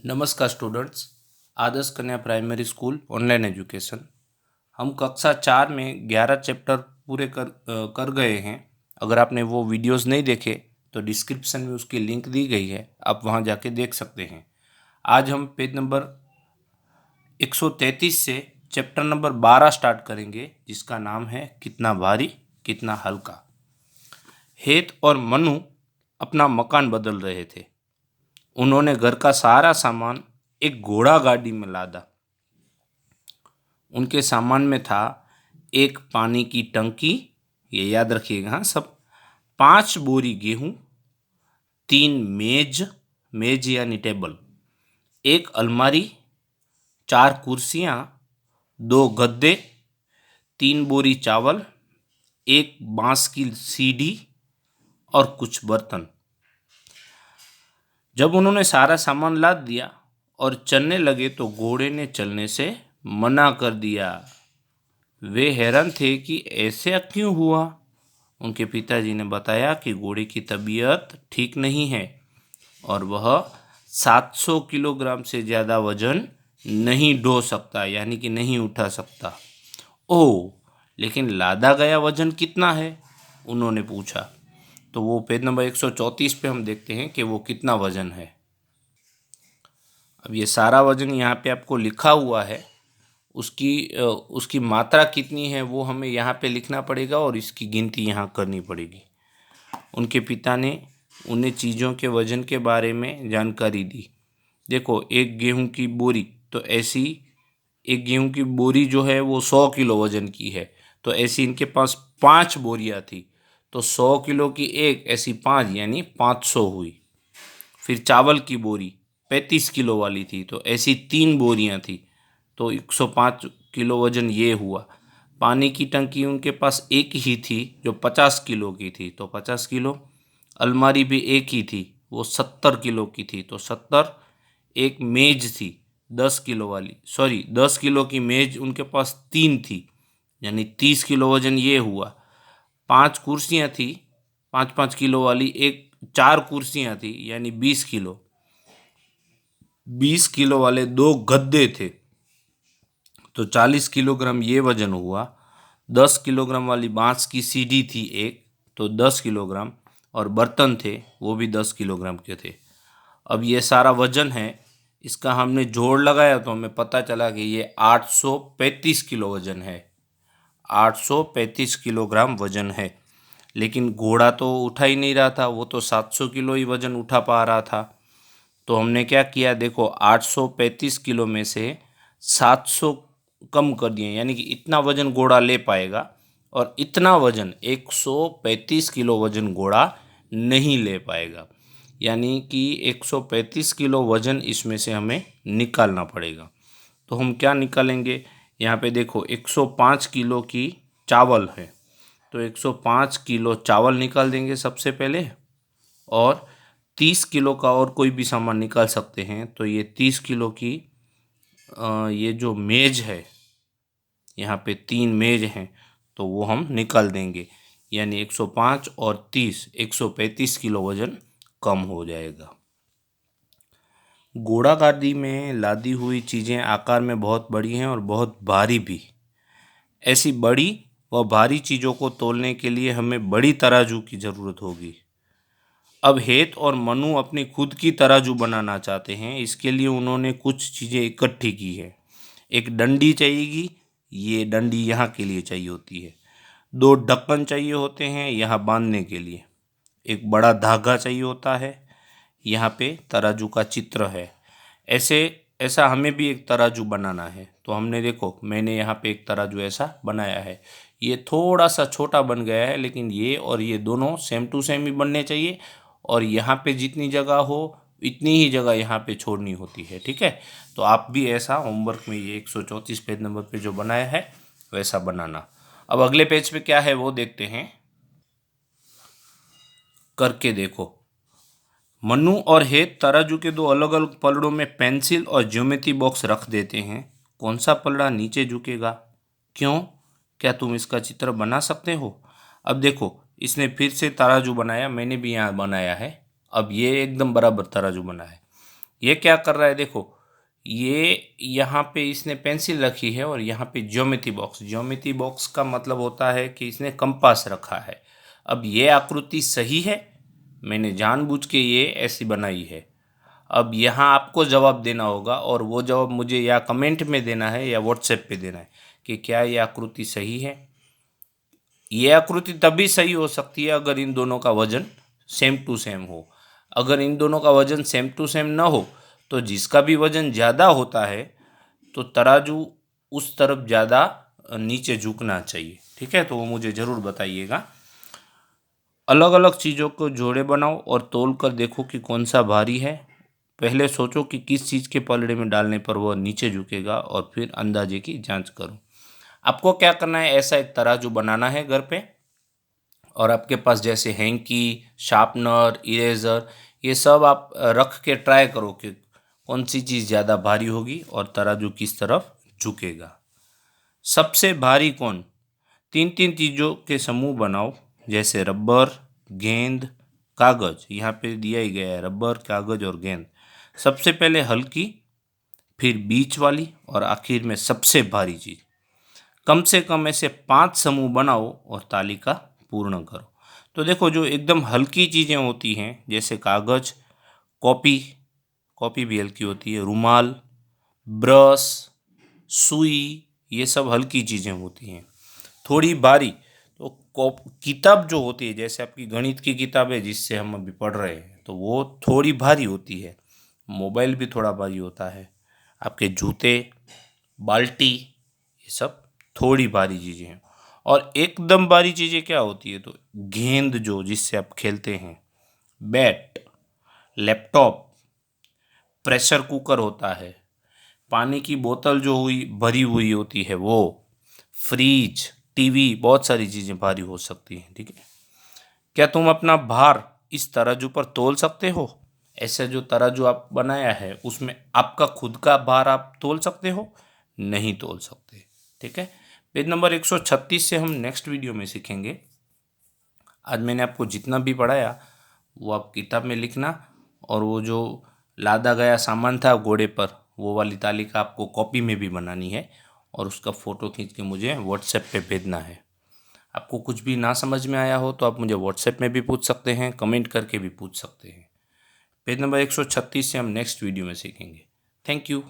नमस्कार स्टूडेंट्स, आदर्श कन्या primary school online education. हम कक्षा 4 में 11 चैप्टर पूरे कर गए हैं। अगर आपने वो वीडियोस नहीं देखे तो डिस्क्रिप्शन में उसकी लिंक दी गई है, आप वहाँ जाके देख सकते हैं। आज हम पेज नंबर 133 से चैप्टर नंबर 12 स्टार्ट करेंगे, जिसका नाम है कितना भारी कितना हल्का। हेत और मनु अपना मकान बदल रहे थे। उन्होंने घर का सारा सामान एक घोड़ा गाड़ी में लादा। उनके सामान में था एक पानी की टंकी, ये याद रखिएगा हाँ सब, 5 बोरी गेहूं, 3 मेज यानी टेबल, एक अलमारी, 4 कुर्सियां, 2 गद्दे, 3 बोरी चावल, एक बांस की सीढ़ी और कुछ बर्तन। जब उन्होंने सारा सामान लाद दिया और चलने लगे तो घोड़े ने चलने से मना कर दिया। वे हैरान थे कि ऐसे क्यों हुआ। उनके पिताजी ने बताया कि घोड़े की तबीयत ठीक नहीं है और वह 700 किलोग्राम से ज़्यादा वजन नहीं ढो सकता, यानी कि नहीं उठा सकता। ओह, लेकिन लादा गया वजन कितना है? उन्होंने पूछा। तो वो पेज नंबर 134 पे हम देखते हैं कि वो कितना वजन है। अब ये सारा वजन यहाँ पे आपको लिखा हुआ है, उसकी मात्रा कितनी है वो हमें यहाँ पे लिखना पड़ेगा और इसकी गिनती यहाँ करनी पड़ेगी। उनके पिता ने उन्हें चीज़ों के वजन के बारे में जानकारी दी। देखो, एक गेहूं की बोरी, तो ऐसी एक गेहूं की बोरी जो है वो 100 किलो वजन की है, तो ऐसी इनके पास 5 बोरियां थी, तो 100 किलो की एक, ऐसी 5 यानी 500 हुई। फिर चावल की बोरी 35 किलो वाली थी, तो ऐसी 3 बोरियां थी, तो 105 किलो वजन ये हुआ। पानी की टंकी उनके पास एक ही थी जो 50 किलो की थी, तो 50 किलो। अलमारी भी एक ही थी, वो 70 किलो की थी, तो 70। एक मेज थी 10 किलो वाली, 10 किलो की मेज उनके पास 3 थी, यानी 30 किलो वजन ये हुआ। 5 कुर्सियाँ थी 5-5 किलो वाली, 4 कुर्सियाँ थी यानी 20 किलो। 20 किलो वाले 2 गद्दे थे, तो 40 किलोग्राम ये वजन हुआ। 10 किलोग्राम वाली बांस की सीढ़ी थी एक, तो 10 किलोग्राम, और बर्तन थे वो भी 10 किलोग्राम के थे। अब ये सारा वजन है, इसका हमने जोड़ लगाया तो हमें पता चला कि ये 835 किलो वजन है। 835 किलोग्राम वजन है। लेकिन घोड़ा तो उठा ही नहीं रहा था, वो तो 700 किलो ही वजन उठा पा रहा था। तो हमने क्या किया, देखो 835 किलो में से 700 कम कर दिए, यानी कि इतना वजन घोड़ा ले पाएगा, और इतना वजन 135 किलो वजन घोड़ा नहीं ले पाएगा। यानी कि 135 किलो वजन इसमें से हमें निकालना पड़ेगा। तो हम क्या निकालेंगे, यहाँ पे देखो 105 किलो की चावल है, तो 105 किलो चावल निकाल देंगे सबसे पहले, और 30 किलो का और कोई भी सामान निकाल सकते हैं। तो ये 30 किलो की ये जो मेज है, यहाँ पे 3 मेज हैं, तो वो हम निकाल देंगे, यानी 105 और 30, 135 किलो वजन कम हो जाएगा। घोड़ा गाड़ी में लादी हुई चीज़ें आकार में बहुत बड़ी हैं और बहुत भारी भी। ऐसी बड़ी व भारी चीज़ों को तोलने के लिए हमें बड़ी तराजू की ज़रूरत होगी। अब हेत और मनु अपनी खुद की तराजू बनाना चाहते हैं। इसके लिए उन्होंने कुछ चीज़ें इकट्ठी की है। एक डंडी चाहिएगी, ये डंडी यहाँ के लिए चाहिए होती है। 2 ढक्कन चाहिए होते हैं यहाँ बांधने के लिए। एक बड़ा धागा चाहिए होता है, यहाँ पे तराजू का चित्र है। ऐसा हमें भी एक तराजू बनाना है, तो हमने देखो मैंने यहाँ पे एक तराजू ऐसा बनाया है। ये थोड़ा सा छोटा बन गया है, लेकिन ये और ये दोनों सेम टू सेम ही बनने चाहिए, और यहाँ पे जितनी जगह हो इतनी ही जगह यहाँ पे छोड़नी होती है, ठीक है। तो आप भी ऐसा होमवर्क में ये 134 पेज नंबर पे जो बनाया है वैसा बनाना। अब अगले पेज पे क्या है वो देखते हैं, करके देखो। मनु और हेत तराजू के 2 अलग अलग पलड़ों में पेंसिल और ज्योमेट्री बॉक्स रख देते हैं। कौन सा पलड़ा नीचे झुकेगा? क्यों? क्या तुम इसका चित्र बना सकते हो? अब देखो, इसने फिर से तराजू बनाया, मैंने भी यहाँ बनाया है। अब ये एकदम बराबर तराजू बना है। ये क्या कर रहा है, देखो ये यहाँ पे इसने पेंसिल रखी है और यहाँ पे ज्योमेट्री बॉक्स का मतलब होता है कि इसने कंपास रखा है। अब ये आकृति सही है, मैंने जानबूझ के ये ऐसी बनाई है। अब यहाँ आपको जवाब देना होगा और वो जवाब मुझे या कमेंट में देना है या व्हाट्सएप पे देना है कि क्या ये आकृति सही है। ये आकृति तभी सही हो सकती है अगर इन दोनों का वजन सेम टू सेम हो। अगर इन दोनों का वजन सेम टू सेम ना हो तो जिसका भी वजन ज़्यादा होता है तो तराजू उस तरफ ज़्यादा नीचे झुकना चाहिए। ठीक है, तो वो मुझे ज़रूर बताइएगा। अलग अलग चीज़ों को जोड़े बनाओ और तोल कर देखो कि कौन सा भारी है। पहले सोचो कि किस चीज़ के पलड़े में डालने पर वह नीचे झुकेगा और फिर अंदाजे की जांच करो। आपको क्या करना है, ऐसा एक तराजू बनाना है घर पे और आपके पास जैसे हैंकी, शार्पनर, इरेज़र ये सब आप रख के ट्राई करो कि कौन सी चीज़ ज़्यादा भारी होगी और तराजू किस तरफ झुकेगा। सबसे भारी कौन, तीन तीन चीज़ों के समूह बनाओ जैसे रबर, गेंद, कागज़। यहाँ पे दिया ही गया है रबर, कागज़ और गेंद। सबसे पहले हल्की, फिर बीच वाली और आखिर में सबसे भारी चीज़। कम से कम ऐसे 5 समूह बनाओ और तालिका पूर्ण करो। तो देखो जो एकदम हल्की चीज़ें होती हैं जैसे कागज़, कॉपी, कॉपी भी हल्की होती है, रुमाल, ब्रश, सुई, ये सब हल्की चीज़ें होती हैं। थोड़ी भारी तो किताब जो होती है जैसे आपकी गणित की किताब है जिससे हम अभी पढ़ रहे हैं तो वो थोड़ी भारी होती है। मोबाइल भी थोड़ा भारी होता है। आपके जूते, बाल्टी, ये सब थोड़ी भारी चीज़ें हैं। और एकदम भारी चीज़ें क्या होती है, तो गेंद जो जिससे आप खेलते हैं, बैट, लैपटॉप, प्रेशर कुकर होता है, पानी की बोतल जो हुई भरी हुई होती है वो, फ्रिज, टीवी, बहुत सारी चीज़ें भारी हो सकती हैं। ठीक है, क्या तुम अपना भार इस तराजू पर तोल सकते हो? ऐसे जो तराजू आप बनाया है उसमें आपका खुद का भार आप तोल सकते हो? नहीं तोल सकते। ठीक है, पेज नंबर 136 से हम नेक्स्ट वीडियो में सीखेंगे। आज मैंने आपको जितना भी पढ़ाया वो आप किताब में लिखना और वो जो लादा गया सामान था घोड़े पर वो वाली तालिका आपको कॉपी में भी बनानी है और उसका फ़ोटो खींच के मुझे व्हाट्सएप पे भेजना है। आपको कुछ भी ना समझ में आया हो तो आप मुझे व्हाट्सएप में भी पूछ सकते हैं, कमेंट करके भी पूछ सकते हैं। पेज नंबर 136 से हम नेक्स्ट वीडियो में सीखेंगे। Thank you.